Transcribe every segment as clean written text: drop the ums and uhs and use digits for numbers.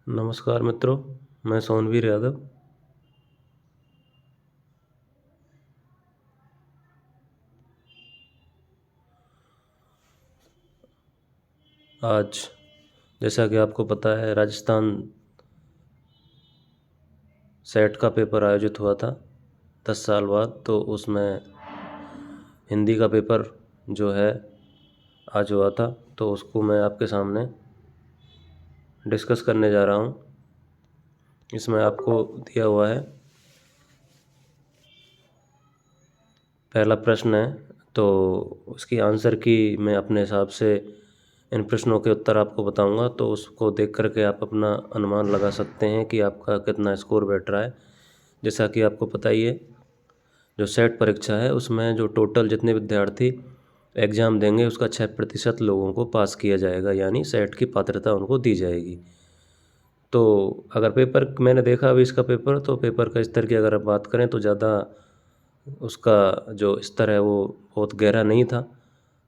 नमस्कार मित्रों, मैं सोनवीर यादव। आज जैसा कि आपको पता है, राजस्थान सेट का पेपर आयोजित हुआ था 10 साल बाद। तो उसमें हिंदी का पेपर जो है आज हुआ था, तो उसको मैं आपके सामने डिस्कस करने जा रहा हूँ। इसमें आपको दिया हुआ है, पहला प्रश्न है, तो उसकी आंसर की मैं अपने हिसाब से इन प्रश्नों के उत्तर आपको बताऊंगा, तो उसको देख करके आप अपना अनुमान लगा सकते हैं कि आपका कितना स्कोर बैठ रहा है। जैसा कि आपको पता ही है, जो सेट परीक्षा है उसमें जो टोटल जितने विद्यार्थी एग्ज़ाम देंगे उसका 6% लोगों को पास किया जाएगा, यानी सेट की पात्रता उनको दी जाएगी। तो अगर पेपर मैंने देखा अभी इसका पेपर, तो पेपर का स्तर की अगर आप बात करें तो ज़्यादा उसका जो स्तर है वो बहुत गहरा नहीं था।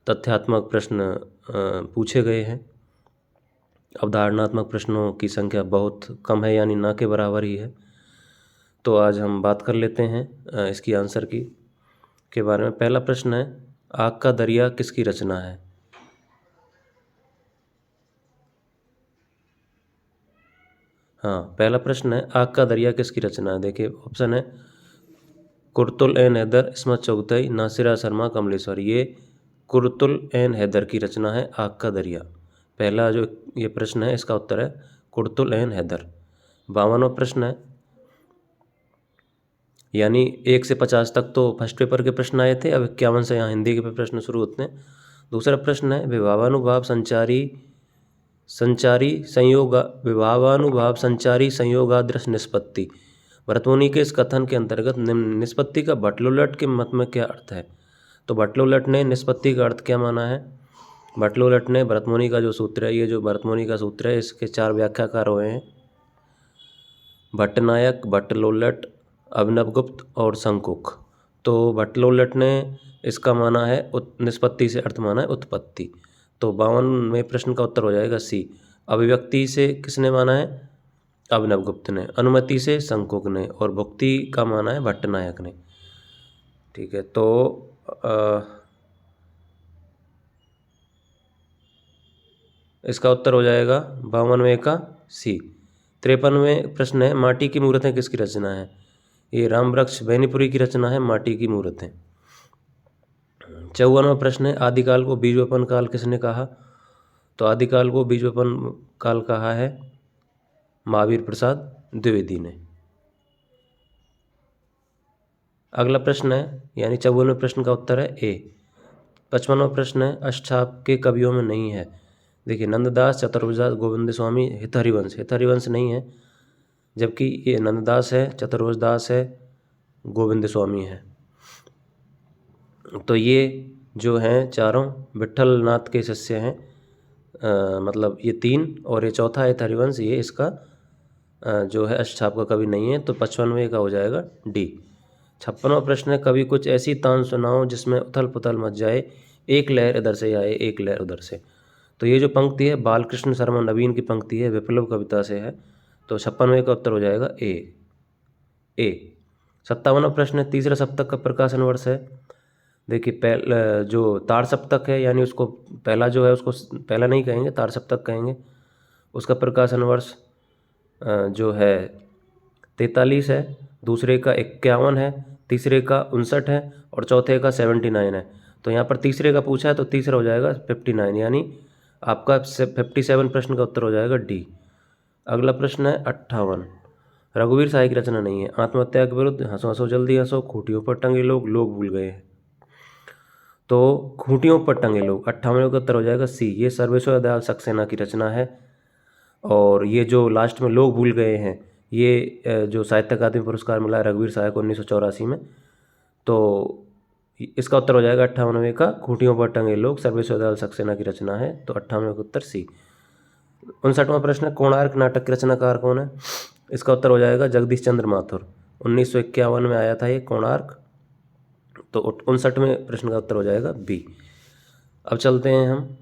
तथ्यात्मक प्रश्न पूछे गए हैं। अवधारणात्मक प्रश्नों की संख्या बहुत कम है, यानी ना के बराबर ही है। तो आज हम बात कर लेते हैं इसकी आंसर की के बारे में। पहला प्रश्न है, आग का दरिया किसकी रचना है? हाँ, पहला प्रश्न है, आग का दरिया किसकी रचना है। देखिए ऑप्शन है कुर्तुल एन हैदर, इस्मत चुगताई, नासिरा शर्मा, कमलेश्वर। ये कुर्तुल एन हैदर की रचना है आग का दरिया। पहला जो ये प्रश्न है इसका उत्तर है कुर्तुल एन हैदर। 52वां प्रश्न है, यानी 1 से 50 तक तो फर्स्ट पेपर के प्रश्न आए थे, अब 51 से यहाँ हिंदी के प्रश्न शुरू होते हैं। दूसरा प्रश्न है, विभावानुभाव संचारी संचारी संयोग विभावानुभाव संचारी संयोगादृश निष्पत्ति। भरतमुनि के इस कथन के अंतर्गत निम्न निष्पत्ति का भट्टलोलट के मत में क्या अर्थ है? तो भट्टलोलट ने निष्पत्ति का अर्थ क्या माना है? भट्टलोलट ने भरतमुनि का जो सूत्र है, ये जो भरतमुनि का सूत्र है, इसके 4 व्याख्याकार हुए हैं, भट्टनायक, भट्टलोलट, अभिनवगुप्त और शंकुक। तो भट्टलोलट ने इसका माना है निष्पत्ति से अर्थ माना है उत्पत्ति। तो 52वें प्रश्न का उत्तर हो जाएगा सी। अभिव्यक्ति से किसने माना है? अभिनवगुप्त ने। अनुमति से शंकुक ने। और भुक्ति का माना है भट्टनायक ने। ठीक है, तो इसका उत्तर हो जाएगा 52वें का सी। 53वें प्रश्न है, माटी की मूर्तें किसकी रचना है? ये रामवृक्ष बेनीपुरी की रचना है माटी की मूर्तें। 54वां प्रश्न है, आदिकाल को बीजोपन काल किसने कहा? तो आदिकाल को बीजोपन काल कहा है महावीर प्रसाद द्विवेदी ने। अगला प्रश्न है, यानी 54वें प्रश्न का उत्तर है ए। 55वां प्रश्न है, अष्टछाप के कवियों में नहीं है। देखिए नंददास, चतुर्भुजदास, गोविंद स्वामी, हितहरिवंश। हितहरिवंश नहीं है, जबकि ये नंददास है, चतुर्भुजदास है, गोविंद स्वामी है। तो ये जो हैं चारों विट्ठल नाथ के शिष्य हैं। मतलब ये 3 और ये चौथा है हरिवंश, ये इसका जो है अष्टछाप का कवि नहीं है। तो 55वें का हो जाएगा डी। 56वां प्रश्न है, कभी कुछ ऐसी तान सुनाओ जिसमें उथल पुथल मच जाए, एक लहर इधर से आए एक लहर उधर से। तो ये जो पंक्ति है बालकृष्ण शर्मा नवीन की पंक्ति है, विप्लव कविता से है। तो 56वें का उत्तर हो जाएगा ए। 57वां प्रश्न है, तीसरा सप्तक का प्रकाशन वर्ष है। देखिए पहला जो तार सप्तक है, यानी उसको पहला जो है उसको पहला नहीं कहेंगे, तार सप्तक कहेंगे। उसका प्रकाशन वर्ष जो है 43 है, दूसरे का 51 है, तीसरे का 59 है और चौथे का 79 है। तो यहाँ पर तीसरे का पूछा है तो तीसरा हो जाएगा 59, यानी आपका 57 प्रश्न का उत्तर हो जाएगा डी। अगला प्रश्न है 58, रघुवीर साय की रचना नहीं है। आत्महत्या के विरुद्ध, हंसो हंसो जल्दी हंसो, खूंटियों पर टंगे लोग भूल गए हैं। तो खूंटियों पर टंगे लोग 58वें का उत्तर हो जाएगा सी। ये सर्वेश्वर दयाल सक्सेना की रचना है। और ये जो लास्ट में लोग भूल गए हैं, ये जो साहित्य अकादमी पुरस्कार मिला है रघुवीर सहाय को 1984 में। तो इसका उत्तर हो जाएगा 58वें का, खूंटियों पर टंगे लोग सर्वेश्वर दयाल सक्सेना की रचना है। तो 58वें का उत्तर सी। 59वां प्रश्न है, कोणार्क नाटक के रचनाकार कौन है? इसका उत्तर हो जाएगा जगदीश चंद्र माथुर। 1951 में आया था ये कोणार्क। तो 59वें प्रश्न का उत्तर हो जाएगा बी। अब चलते हैं हम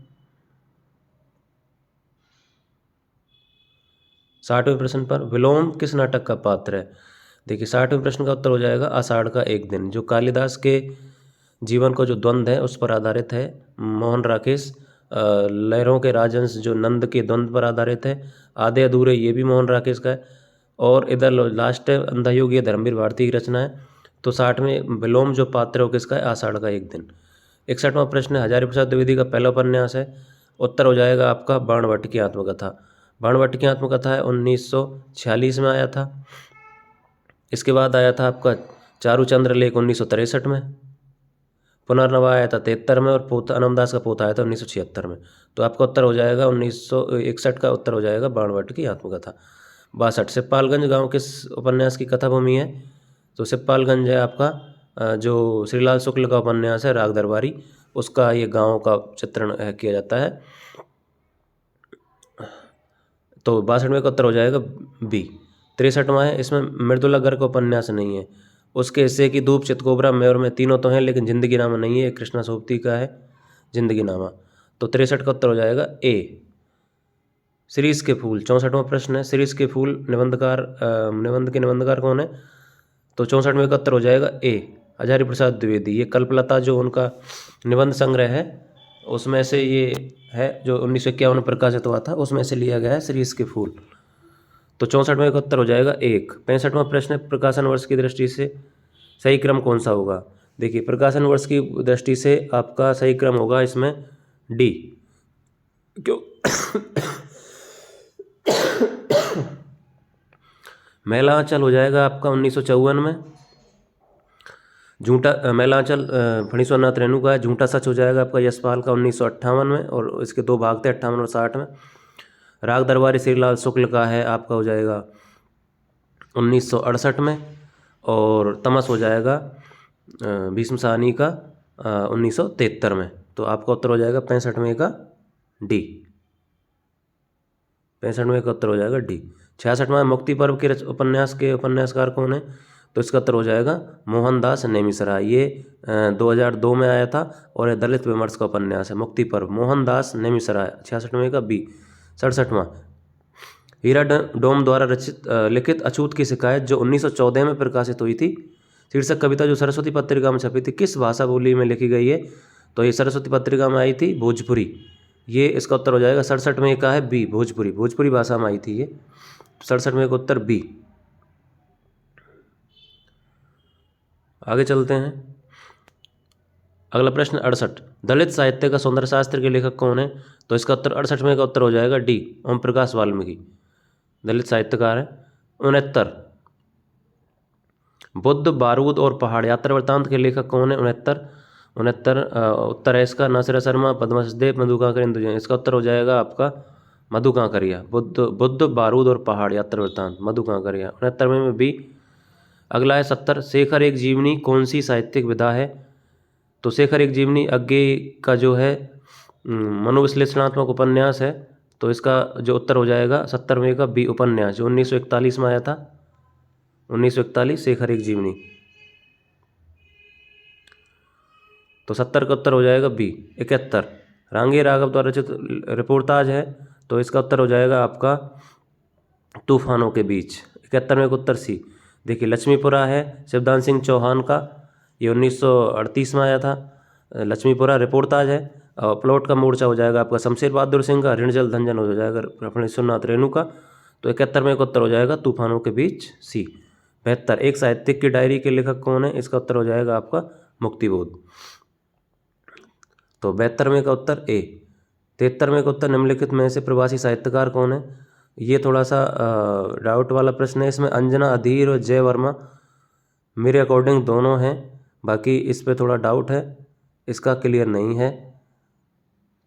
60वें प्रश्न पर विलोम किस नाटक का पात्र है? देखिए 60वें प्रश्न का उत्तर हो जाएगा आषाढ़ का एक दिन, जो कालिदास के जीवन का जो द्वंद्व है उस पर आधारित है। मोहन राकेश लहरों के राजहंस जो नंद के द्वंद्व पर आधारित है। आधे अधूरे ये भी मोहन राकेश का है। और इधर लास्ट है अंधा युग, ये धर्मवीर भारती की रचना है। तो 60वें विलोम जो पात्र है वो किसका है? आषाढ़ का एक दिन। 61वां प्रश्न है हजारी प्रसाद द्विवेदी का पहला उपन्यास है। उत्तर हो जाएगा आपका बाणभट्ट की आत्मकथा। बाणभट्ट की आत्मकथा है 1946 में आया था। इसके बाद आया था आपका चारूचंद्र लेख 1963 में। पुनर्नवा आया था 73 में, और पोता अनमदास का पोता आया था 1976 में। तो आपका उत्तर हो जाएगा 1961 का उत्तर हो जाएगा बाणभट्ट की आत्मकथा। 62 सिपालगंज गांव किस उपन्यास की कथा भूमि है? तो सिपालगंज है आपका जो श्रीलाल शुक्ल का उपन्यास है राग दरबारी, उसका ये गांव का चित्रण किया जाता है। तो 62वें का उत्तर हो जाएगा बी। 63वां है, इसमें मृदुला गर्ग का उपन्यास नहीं है। उसके हिस्से की धूप, चितकोबरा, मेयर में तीनों तो हैं, लेकिन जिंदगी नामा नहीं है। कृष्णा सोबती का है जिंदगी नामा। तो 63 का उत्तर हो जाएगा ए। शिरीष के फूल 64वां प्रश्न है। शिरीष के फूल निबंध के निबंधकार कौन है? तो 64वें का उत्तर हो जाएगा ए हजारी प्रसाद द्विवेदी। ये कल्पलता जो उनका निबंध संग्रह है उसमें से ये है, जो 1951 में प्रकाशित हुआ था, उसमें से लिया गया है शिरीष के फूल। तो 64वें का उत्तर हो जाएगा 1। 65वां प्रश्न है प्रकाशन वर्ष की दृष्टि से सही क्रम कौन सा होगा? देखिए प्रकाशन वर्ष की दृष्टि से आपका सही क्रम होगा इसमें डी। क्यों? महिला आंचल हो जाएगा आपका 1954 में। झूठा महिला आंचल फणीश्वर नाथ रेणु का है। झूठा सच हो जाएगा आपका यशपाल का 1958 में, और इसके दो भाग थे 58 और 60 में। राग दरबारी श्रीलाल शुक्ल का है आपका हो जाएगा 1968 में, और तमस हो जाएगा भीष्म साहनी का 1973 में। तो आपका उत्तर हो जाएगा 65वें का डी। 65वें का उत्तर हो जाएगा डी। 66वां मुक्ति पर्व के उपन्यास के उपन्यासकार कौन है? तो इसका उत्तर हो जाएगा मोहनदास नेमिसराय। ये 2002 में आया था, और यह दलित विमर्श का उपन्यास है मुक्ति पर्व, मोहनदास नेमिसराय। 66वें का बी। 67वां हीरा डोम द्वारा लिखित अछूत की शिकायत जो 1914 में प्रकाशित हुई थी, शीर्षक कविता जो सरस्वती पत्रिका में छपी थी, किस भाषा बोली में लिखी गई है? तो ये सरस्वती पत्रिका में आई थी भोजपुरी। ये इसका उत्तर हो जाएगा 67वें का है बी भोजपुरी। भोजपुरी भाषा में आई थी ये। 67वें का उत्तर बी। आगे चलते हैं। अगला प्रश्न 68 दलित साहित्य का सौंदर्य शास्त्र के लेखक कौन है? तो इसका उत्तर 68वें का उत्तर हो जाएगा डी ओम प्रकाश वाल्मीकि, दलित साहित्यकार है। 69 बुद्ध, बारूद और पहाड़ यात्रा वृत्तांत के लेखक कौन है? 69 उत्तर है इसका नासिर शर्मा, पद्मसदेव, मधु कांकर, इंदुजैन। इसका उत्तर हो जाएगा आपका मधु कांकरिया। बुद्ध, बारूद और पहाड़ यात्रा वृत्तांत, मधु कांकरिया। 69वें में बी। अगला है 70 शेखर एक जीवनी कौन सी साहित्यिक विधा है? तो शेखर एक जीवनी अज्ञे का जो है मनोविश्लेषणात्मक उपन्यास है। तो इसका जो उत्तर हो जाएगा 70वें का बी उपन्यास, जो 1941 में आया था। 1941 शेखर एक जीवनी। तो 70 का उत्तर हो जाएगा बी। 71 रांगे राघव द्वारा रचित रिपोर्टाज है। तो इसका उत्तर हो जाएगा आपका तूफानों के बीच। 71वें का उत्तर सी। देखिए लक्ष्मीपुरा है शिवदान सिंह चौहान का, ये 1938 में आया था। लक्ष्मीपुरा रिपोर्टाज है। और प्लॉट का मोर्चा हो जाएगा आपका शमशेर बहादुर सिंह का। ऋणजल धंजन हो जाएगा फणीश्वर नाथ रेणु का। तो 71वें का उत्तर हो जाएगा तूफानों के बीच सी। 72 एक साहित्यिक की डायरी के लेखक कौन है? इसका उत्तर हो जाएगा आपका मुक्तिबोध। तो 72वें का उत्तर ए। 73वें का उत्तर निम्नलिखित में से प्रवासी साहित्यकार कौन है? ये थोड़ा सा डाउट वाला प्रश्न है। इसमें अंजना अधीर और जय वर्मा मेरे अकॉर्डिंग दोनों हैं, बाकी इस पे थोड़ा डाउट है, इसका क्लियर नहीं है।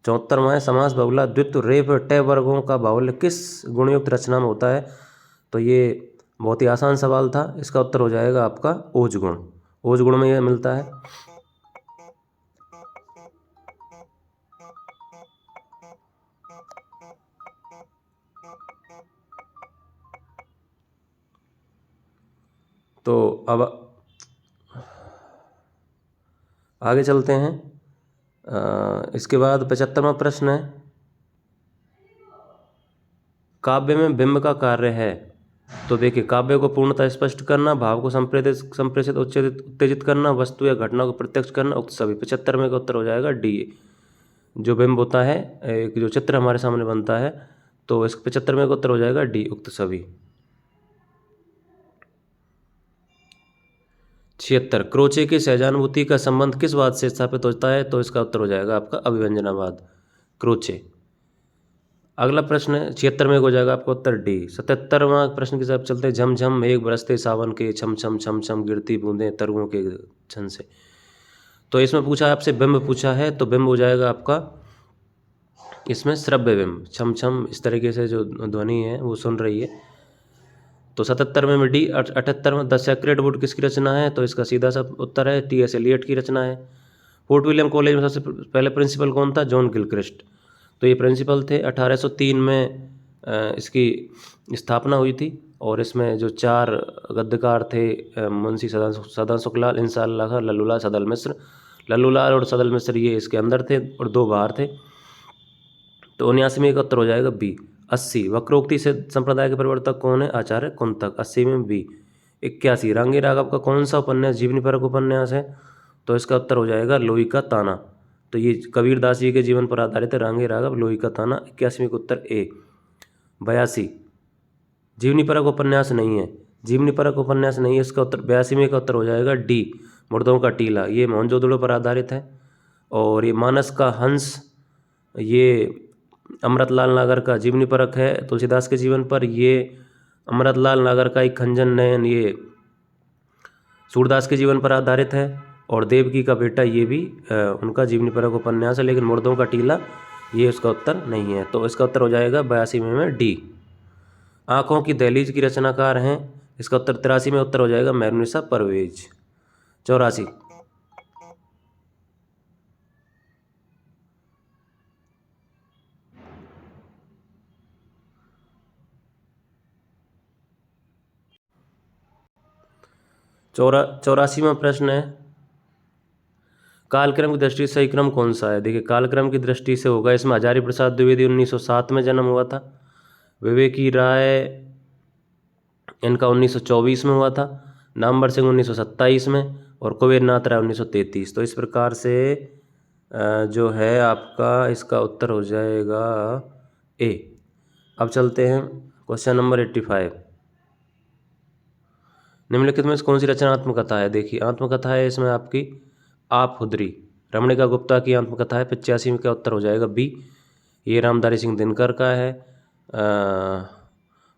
74वां है समास बहुला द्वित्व रेफ टय वर्गों का बाहुल्य किस गुणयुक्त रचना में होता है? तो ये बहुत ही आसान सवाल था। इसका उत्तर हो जाएगा आपका ओज गुण। ओज गुण में यह मिलता है। तो अब आगे चलते हैं। इसके बाद 75वां प्रश्न है काव्य में बिंब का कार्य है, तो देखिए काव्य को पूर्णतः स्पष्ट करना, भाव को संप्रेषित उत्तेजित करना, वस्तु या घटना को प्रत्यक्ष करना, उक्त सभी। 75 में का उत्तर हो जाएगा डी। जो बिंब होता है, एक जो चित्र हमारे सामने बनता है, तो इस 75 में का उत्तर हो जाएगा डी, उक्त सभी। 76 क्रोचे की सहजानुभूति का संबंध किस बात से स्थापित होता है, तो इसका उत्तर हो जाएगा आपका अभिव्यंजनावाद, क्रोचे। अगला प्रश्न 76 में हो जाएगा आपका उत्तर डी। 77वां प्रश्न के साथ चलते हैं। झमझम मेघ बरसते सावन के, छम छम छम छम गिरती बूंदें तरुओं के छन से। तो इसमें पूछा है आपसे, बिंब पूछा है, तो बिंब हो जाएगा आपका इसमें श्रव्य बिंब, छम छम इस तरीके से जो ध्वनि है वो सुन रही है। तो 77 में डी। 78 में द सेक्रेड वुड किसकी रचना है, तो इसका सीधा सा उत्तर है टी एस एलियट की रचना है। फोर्ट विलियम कॉलेज में सबसे पहले प्रिंसिपल कौन था, जॉन गिलक्रिस्ट, तो ये प्रिंसिपल थे। 1803 में इसकी स्थापना हुई थी, और इसमें जो 4 गद्यकार थे, मुंशी सदा शुक्लाल, इंसाल्लाह खां, लल्लूलाल, सदल मिश्र। लल्लूलाल और सदल मिश्र ये इसके अंदर थे और 2 बाहर थे। तो 79 में का उत्तर हो जाएगा बी। 80 वक्रोक्ति से संप्रदाय के प्रवर्तक कौन है, आचार्य कुंतक, 80 में बी। 81 रांगे राघव का कौन सा उपन्यास जीवनी परक उपन्यास है, तो इसका उत्तर हो जाएगा लोही का ताना। तो ये कबीरदास जी के जीवन पर आधारित है, रांगे राघव, लोही का ताना। 81 का उत्तर ए। 82 जीवनी परक उपन्यास नहीं है, जीवनी परक उपन्यास नहीं है, इसका उत्तर 82 में का उत्तर हो जाएगा डी, मुर्दों का टीला। ये मोहनजोदड़ो पर आधारित है। और ये मानस का हंस, ये अमृतलाल नागर का जीवनी परक है तुलसीदास के जीवन पर। ये अमृतलाल नागर का एक खंजन नयन, ये सूरदास के जीवन पर आधारित है। और देवकी का बेटा, ये भी उनका जीवनी परक उपन्यास है। लेकिन मुर्दों का टीला ये उसका उत्तर नहीं है, तो इसका उत्तर हो जाएगा 82 में डी। आँखों की दहलीज की रचनाकार हैं, इसका उत्तर 83 में उत्तर हो जाएगा मेहरुनिसा परवेज। 84 84वां प्रश्न है, कालक्रम की दृष्टि से सही क्रम कौन सा है। देखिए कालक्रम की दृष्टि से होगा, इसमें हजारी प्रसाद द्विवेदी 1907 में जन्म हुआ था, विवेकी राय इनका 1924 में हुआ था, नामवर सिंह 1927 में, और कुबेर नाथ राय 1933। तो इस प्रकार से जो है आपका इसका उत्तर हो जाएगा ए। अब चलते हैं क्वेश्चन नंबर 85। निम्नलिखित में कौन सी रचना आत्मकथा है। देखिए आत्मकथा है इसमें आपकी आप हुदरी, रमणिका गुप्ता की आत्मकथा है। 85 में का उत्तर हो जाएगा बी। ये रामधारी सिंह दिनकर का है।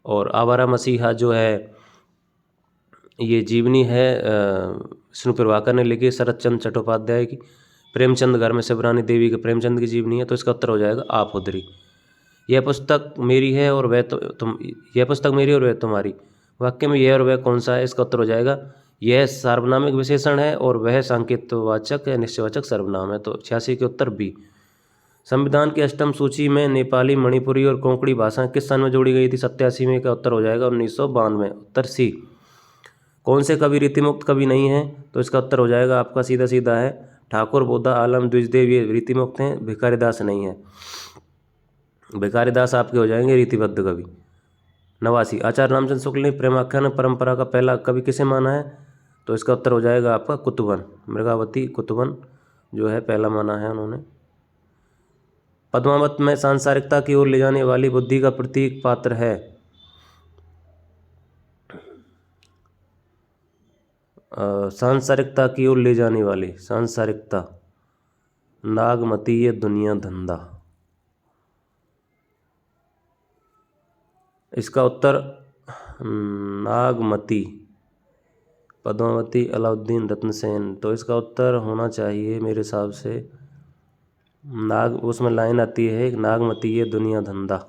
और आवारा मसीहा जो है ये जीवनी है विष्णु प्रभाकर ने लिखी, शरद चंद्र चट्टोपाध्याय की। प्रेमचंद घर में शिवरानी देवी के प्रेमचंद की जीवनी है, तो इसका उत्तर हो जाएगा आप हुदरी। यह पुस्तक मेरी है और वह यह पुस्तक मेरी और वह तुम्हारी, वाक्य में यह और वह कौन सा है, इसका उत्तर हो जाएगा यह सार्वनामिक विशेषण है और वह सांकेतवाचक या निश्चयवाचक सर्वनाम है, तो 86 के उत्तर बी। संविधान की अष्टम सूची में नेपाली, मणिपुरी और कोंकणी भाषाएं किस सन में जोड़ी गई थी। 87 में का उत्तर हो जाएगा 1992, उत्तर सी। कौन से कवि रीतिमुक्त कवि नहीं है, तो इसका उत्तर हो जाएगा आपका सीधा सीधा है ठाकुर, बोधा, आलम, द्विजदेव, ये रीतिमुक्त हैं, भिखारीदास नहीं है। भिखारीदास आपके हो जाएंगे रीतिबद्ध कवि। 89 आचार्य रामचंद्र शुक्ल ने प्रेमाख्यान परंपरा का पहला कवि किसे माना है, तो इसका उत्तर हो जाएगा आपका कुतुबन, मृगावती कुतुबन जो है पहला माना है उन्होंने। पद्मावत में सांसारिकता की ओर ले जाने वाली बुद्धि का प्रतीक पात्र है। सांसारिकता की ओर ले जाने वाली, सांसारिकता, नागमती, ये दुनिया धंधा, इसका उत्तर नागमती, पद्मावती, अलाउद्दीन, रत्नसेन, तो इसका उत्तर होना चाहिए मेरे हिसाब से नाग, उसमें लाइन आती है नागमती ये दुनिया धंधा।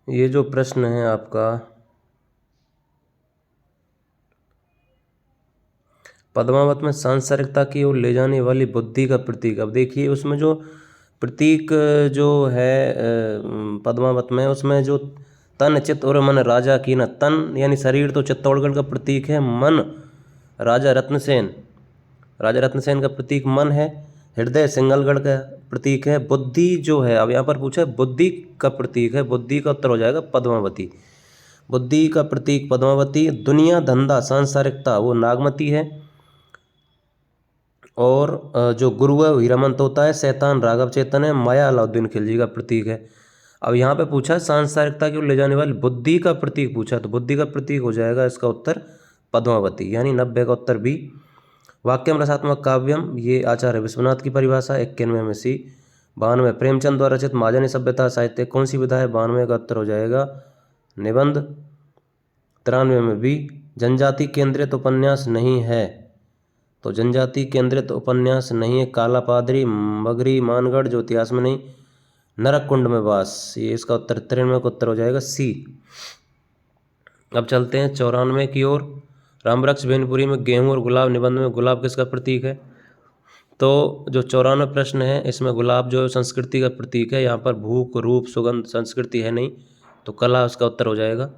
ये जो प्रश्न है आपका पद्मावत में सांसारिकता की ओर ले जाने वाली बुद्धि का प्रतीक, अब देखिए उसमें जो प्रतीक जो है पद्मावत में, उसमें जो तन, चित्त और मन राजा की, न तन यानी शरीर तो चित्तौड़गढ़ का प्रतीक है, मन राजा रत्नसेन, राजा रत्नसेन का प्रतीक मन है, हृदय सिंगलगढ़ का प्रतीक है बुद्धि जो है, अब यहाँ पर पूछा है बुद्धि का प्रतीक है, बुद्धि का उत्तर हो जाएगा पद्मावती। बुद्धि का प्रतीक पद्मावती। दुनिया, धंधा, सांसारिकता वो नागमती है। और जो गुरु है वो हीरामंत होता है। शैतान राघव चेतन है। माया अलाउद्दीन खिलजी का प्रतीक है। अब यहाँ पे पूछा है सांसारिकता की ओर ले जाने वाली बुद्धि का प्रतीक पूछा, तो बुद्धि का प्रतीक हो जाएगा इसका उत्तर पद्मावती, यानी 90 का उत्तर बी। वाक्यम रसात्मक काव्यम, ये आचार्य विश्वनाथ की परिभाषा। 91 में सी। 92 प्रेमचंद द्वारा रचित महाजनी सभ्यता साहित्य कौन सी विधा है? 92 का उत्तर हो जाएगा निबंध। 93 में बी। जनजाति केंद्रित उपन्यास नहीं है, तो जनजाति केंद्रित उपन्यास नहीं है काला पादरी, मगरी, मानगढ़ जो इतिहास में नहीं, नरक कुंड में वास, ये इसका उत्तर 93 का उत्तर हो जाएगा सी। अब चलते हैं 94 की ओर। रामवृक्ष बेनपुरी में गेहूं और गुलाब निबंध में गुलाब किसका प्रतीक है? तो जो 94 प्रश्न है इसमें गुलाब जो संस्कृति का प्रतीक है। यहाँ पर भूख, रूप, सुगंध, संस्कृति है नहीं, तो कला उसका उत्तर हो जाएगा।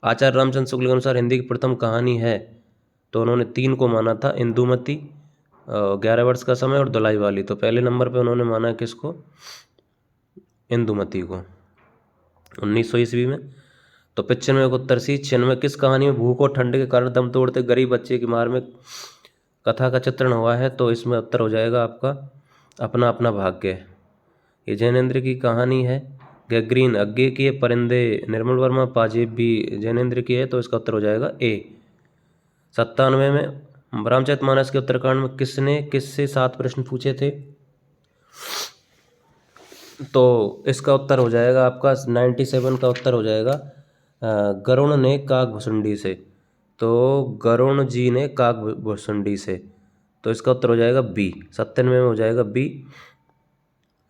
आचार्य रामचंद्र शुक्ल के अनुसार हिंदी की प्रथम कहानी है, तो उन्होंने 3 को माना था, इंदुमती, 11 वर्ष का समय और धुलाई वाली। तो पहले नंबर पे उन्होंने माना किसको? इंदुमती को, 1900 ईस्वी में। तो 95 को उत्तर सी। 96 किस कहानी में भूख और ठंड के कारण दम तोड़ते गरीब बच्चे की मार में कथा का चित्रण हुआ है? तो इसमें उत्तर हो जाएगा आपका अपना अपना भाग्य। ये जैनेन्द्र की कहानी है। गैग्रीन अज्ञे की है। परिंदे निर्मल वर्मा, पाजेब भी जैनेन्द्र की है, तो इसका उत्तर हो जाएगा ए। 97 में रामचरितमानस के उत्तरकांड में किससे 7 प्रश्न पूछे थे? तो इसका उत्तर हो जाएगा आपका 97 का उत्तर हो जाएगा गरुण ने काकभुसुंडी से। तो गरुण जी ने काकभुसुंडी से, तो इसका उत्तर हो जाएगा बी। 97 में हो जाएगा बी।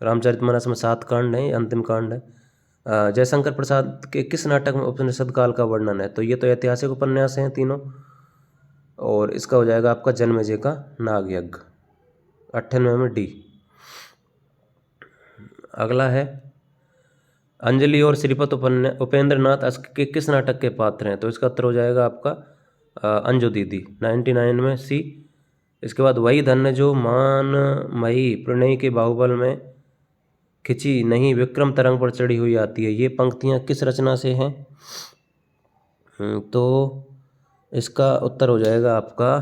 रामचरितमानस में 7 कांड हैं, अंतिम कांड है। जयशंकर प्रसाद के किस नाटक में उपनिषद काल का वर्णन है? तो ये तो ऐतिहासिक उपन्यास हैं तीनों, और इसका हो जाएगा आपका जन्मेजय का नागयज्ञ। 98 में डी। अगला है अंजलि और श्रीपत उपेंद्र नाथ के किस नाटक के पात्र हैं? तो इसका उत्तर हो जाएगा आपका अंजू दीदी, 99 में सी। इसके बाद वही धन्य जो मानमयी प्रणय के बाहुबल में खिंची नहीं विक्रम तरंग पर चढ़ी हुई आती है, ये पंक्तियाँ किस रचना से हैं? तो इसका उत्तर हो जाएगा आपका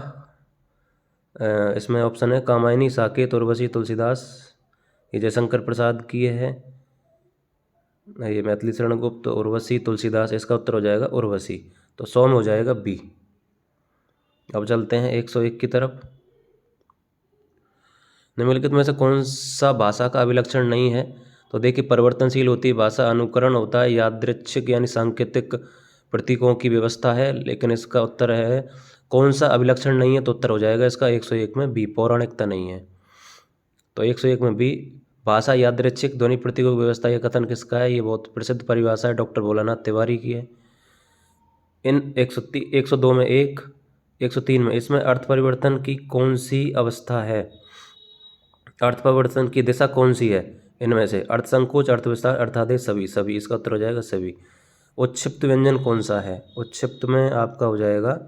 इसमें ऑप्शन है कामायनी, साकेत, उर्वशी, तुलसीदास। ये जयशंकर प्रसाद की है, ये मैथिली शरण गुप्त, उर्वशी, तुलसीदास। इसका उत्तर हो जाएगा उर्वशी, तो 100 में हो जाएगा बी। अब चलते हैं 101 की तरफ। निम्नलिखित में से कौन सा भाषा का अभिलक्षण नहीं है? तो देखिए परिवर्तनशील होती है भाषा, अनुकरण होता है, यादृच्छिक यानी सांकेतिक प्रतीकों की व्यवस्था है, लेकिन इसका उत्तर है कौन सा अभिलक्षण नहीं है? तो उत्तर हो जाएगा इसका 101 में बी, पौराणिकता नहीं है। तो 101 में बी, भाषा यादृच्छिक ध्वनि प्रतीकों की व्यवस्था, यह कथन किसका है? ये बहुत प्रसिद्ध परिभाषा है, डॉक्टर भोलानाथ तिवारी की है। इन 102 में 103 में इसमें अर्थ परिवर्तन की कौन सी अवस्था है? अर्थ परिवर्तन की दिशा कौन सी है इनमें से? अर्थ संकोच, अर्थ विस्तार, अर्थादेश, सभी। इसका उत्तर हो जाएगा सभी। उच्छिप्त व्यंजन कौन सा है? उच्छिप्त में आपका हो जाएगा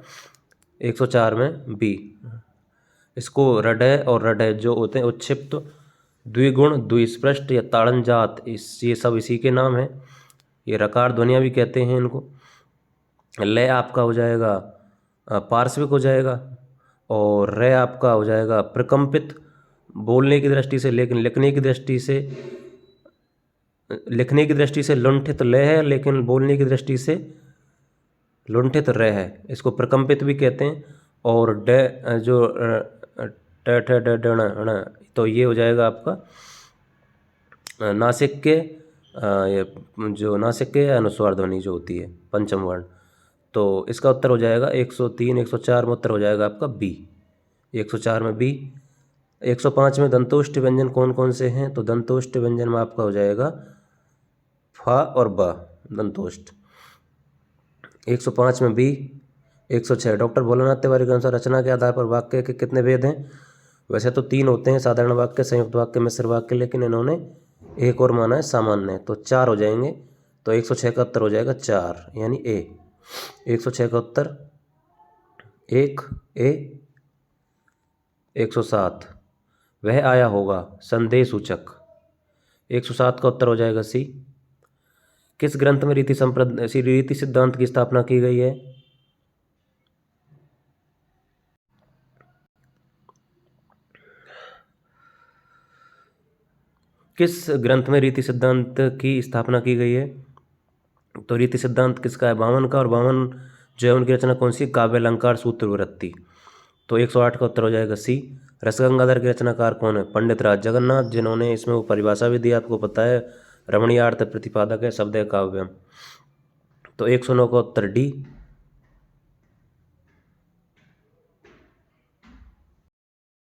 104 में बी। इसको रडय और रडय जो होते हैं उच्छिप्त, द्विगुण, द्विस्पृष्ट या ताड़न जात, ये सब इसी के नाम हैं। ये रकार ध्वनियाँ भी कहते हैं इनको। लय आपका हो जाएगा पार्श्विक हो जाएगा, और रे आपका हो जाएगा प्रकंपित बोलने की दृष्टि से, लेकिन लिखने की दृष्टि से लुंठित लय है, लेकिन बोलने की दृष्टि से लुंठित रे है। इसको प्रकंपित भी कहते हैं। और डे जो तो ये हो जाएगा आपका नासिक के ये जो नासिक के अनुस्वार ध्वनि जो होती है पंचम वर्ण। तो इसका उत्तर हो जाएगा 103 104 में उत्तर हो जाएगा आपका बी। 104 में बी। 105 में दंतोष्ट व्यंजन कौन कौन से हैं? तो दंतोष्ट व्यंजन में आपका हो जाएगा फा और बा, दंतोष्ट। 105 में बी। 106 डॉक्टर भोलानाथ तिवारी के अनुसार रचना के आधार पर वाक्य के कितने भेद हैं? वैसे तो 3 होते हैं, साधारण वाक्य, संयुक्त वाक्य, मिश्र वाक्य, लेकिन इन्होंने एक और माना है सामान्य, तो 4 हो जाएंगे। तो 106 का उत्तर हो जाएगा 4 यानी ए। 106 का उत्तर 1 ए। 107 वह आया होगा संदेह सूचक, 107 का उत्तर हो जाएगा सी। किस ग्रंथ में रीति सिद्धांत की स्थापना की गई है? किस ग्रंथ में रीति सिद्धांत की स्थापना की गई है? तो रीति सिद्धांत किसका है? वामन का। और वामन जो है उनकी रचना कौन सी? काव्य अलंकार सूत्रवृत्ति। तो 108 का उत्तर हो जाएगा सी। रसगंगाधर के रचनाकार कौन है? पंडित राज जगन्नाथ, जिन्होंने इसमें वो परिभाषा भी दी, आपको पता है, रमणीयार्थ प्रतिपादक है शब्द काव्यम। तो 109 का उत्तर डी।